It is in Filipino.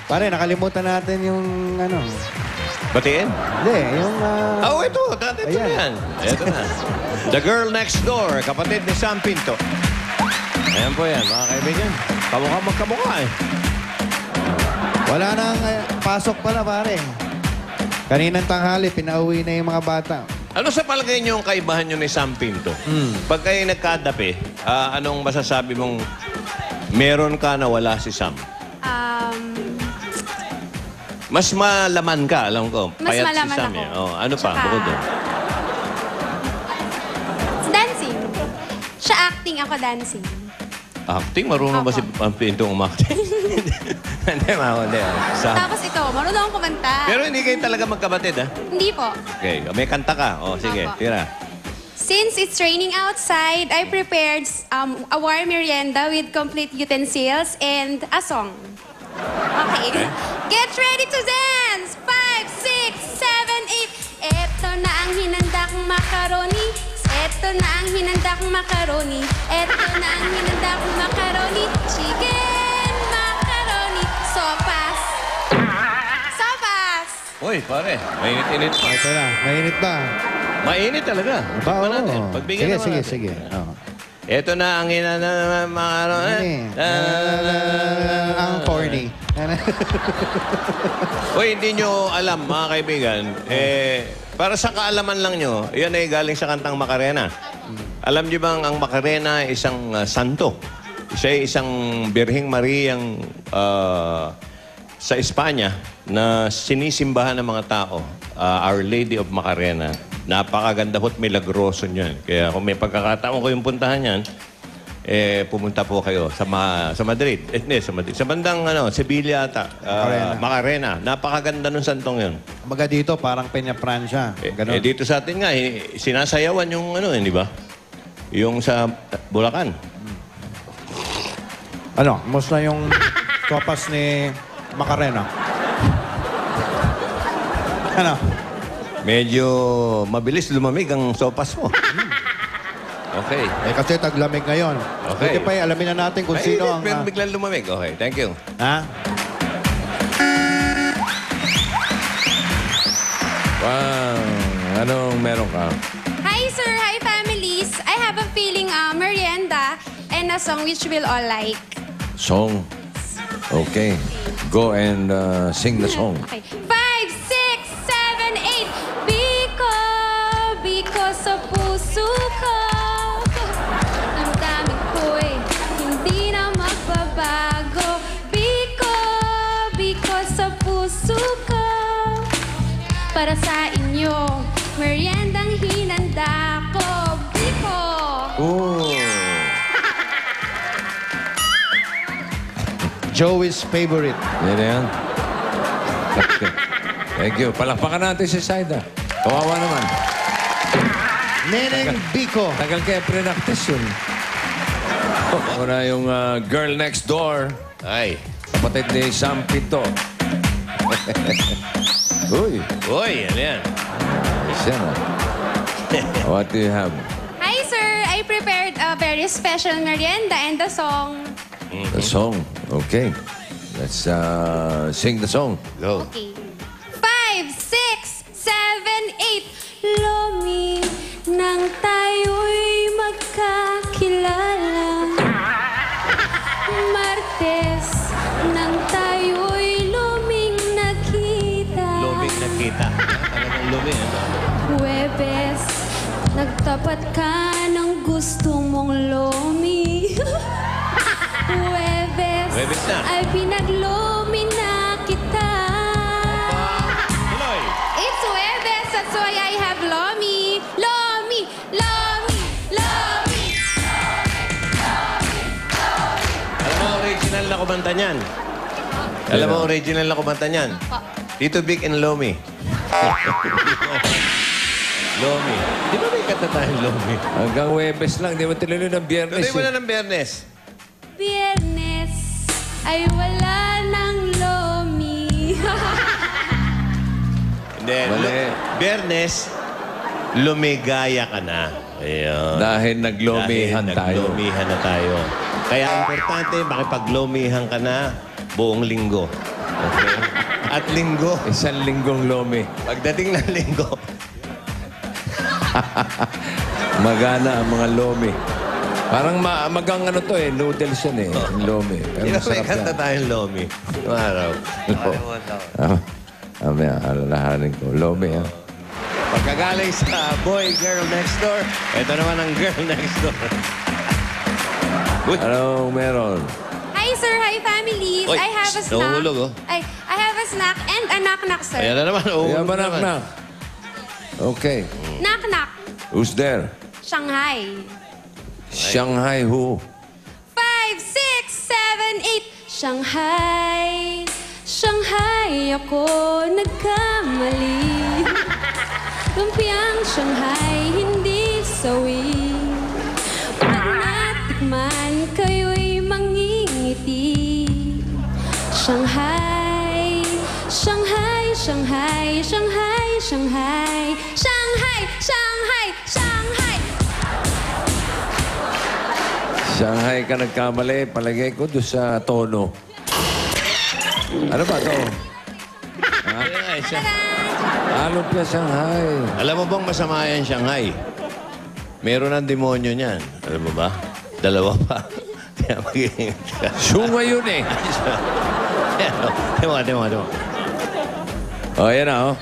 Pare, nakalimutan natin yung ano. Batiin? Hindi, yung... Ito. Ito na Ayan. yan. Ito na. The Girl Next Door, kapatid ni Sam Pinto. Ayan po yan, mga kaibigan. Kamukha magkamukha eh. Wala nang pasok pala, pare. Kaninang tanghali, pinauwi na yung mga bata. Ano sa palagay niyo yung kaibahan niyo ni Sam Pinto? Pag kayo nagkadapi, anong masasabi mong meron ka na wala si Sam? Mas malaman ka, alam ko. Mas Payat malaman si Sam ako. eh. Oh, ano pa? Tsaka- Bukod doon. Dancing. Siya acting, ako dancing. Acting? Marunong ba si Opo. Pinto umakting? Hindi, hindi. Sam. Tapos ito, marunong akong kumanta. Pero hindi kayo talaga magkabatid, ha? Hindi po. Okay, may kanta ka. O, sige, Opo. tira. Since it's raining outside, I prepared a warm merienda with complete utensils and a song. Okay. Get ready to dance! 5, 6, 7, 8. Eto na ang hinandang macaroni. Eto na ang hinandang macaroni. Eto na ang hinandang macaroni. Chicken macaroni. Sopas. Sopas. Uy, pare, mainit-init pa. Ito na, mainit ba? Mainit talaga. Ba, Tikman oo. natin. Pagbigyan naman Sige, natin. sige. Oh. Ito na ang ina na mga ano. Ang corny. Uy, hindi nyo alam, mga kaibigan. Para sa kaalaman lang nyo, yan ay galing sa kantang Macarena. Alam nyo bang ang Macarena ay isang santo? Siya ay isang Birheng Mariang sa Espanya na sinisimbahan ng mga tao. Our Lady of Macarena. Napakaganda ho't milagroso niyan. Kaya kung may pagkakataon ko yung puntahan yan, pumunta po kayo sa Madrid. Hindi, sa Madrid. Sa bandang Sevilla ata. Macarena. Napakaganda ng santong yun. Baga dito, parang Peña Francia. Ganun. Dito sa atin nga, sinasayawan yung di ba? Yung sa Bulacan. Ano, musta yung sopas ni Macarena? Ano? Medyo mabilis lumamig ang sopas mo. Okay. Kasi taglamig ngayon. Okay. Buti pa alamin na natin kung sino ang... Pero biglang lumamig. Okay, thank you. Ha? Wow. Anong meron ka? Hi, sir. Hi, families. I have a feeling merienda and a song which we'll all like. Song. Okay. Go and sing the song. Okay. 5, 6, 7, 8. Biko, biko sa puso ko. Ang dami ko'y hindi na magbabago. Biko, biko sa puso ko. Para sa inyo, meriendang hinanda ko. Biko. Oh. Joey's favorite. Yan na yan. Okay. Thank you. Palakpakan natin si Saida. Kawawa naman. Neneng Biko. Tagal kaya pre-practice yun. Ako na yung girl next door. Ay. Kapatid ni Sam Pinto. Uy. Uy, ano yan? Siya na. What do you have? Hi, sir. I prepared a very special merienda and a song. The song. Okay. Let's sing the song. Go. Okay. 5, 6, 7, 8. Lomi nang tayo'y magkakilala. Martes nang tayo'y luming nakita. Luming nakita. Talagang luming. Huwebes, nagtapat ka ng gusto mong lomi. Huwebes na. Ay pinaglomi na kita. Tuloy. It's Huwebes, that's why I have lomi. Lomi, lomi, lomi. Alam mo, original na kumanta niyan. Alam mo, original na kumanta niyan. Tito Vic and Lomi. Lomi. Di ba may kanta tayong Lomi? Hanggang Webes lang. Di ba tinuloy ng Biyernes? Tuloy mo na ng Biyernes. Biyernes ay wala ng lomi. Hindi. Mali. Biyernes, lumigaya ka na. Ayun. Dahil naglomihan Dahil tayo. Naglomihan na tayo. Kaya importante, makipaglomihan ka na buong linggo. Okay. At linggo. Isang linggong lomi. Pagdating ng linggo, Magana ang mga lomi. Parang magang ano to eh, noodles yan eh, yung lomi. Pero may masarap kanta yan. tayong lomi. Yung araw. Mamaya, alalahanin ko. Lomi, ha? Pagkagaling sa boy, girl next door, ito naman ang girl next door. Uy, Anong meron? Hi, sir. Hi, families. Oy, I have a shh, snack. nahulog, oh. I have a snack and a knock-knock, sir. ayan na naman. Kaya Naman. banak-nak. Okay. Knock-knock. Who's there? Shanghai. Shanghai who? 5, 6, 7, 8. Shanghai. Shanghai, ako nagkamali. Lumpiang Shanghai, hindi sawi. Pag natikman, kayo'y mangingiti. Shanghai, Shanghai, Shanghai, Shanghai, Shanghai, Shanghai, Shanghai, Shanghai. Shanghai ka nagkamali. Palagay ko doon sa tono. Ano ba to? Ay, Lumpia Shanghai. alam mo bang masama yan, Shanghai? Meron ng demonyo niyan. Alam mo ba? Dalawa pa. Kaya mag-iingat ka. Sunga yun eh. Timo. Oh, yan na, oh.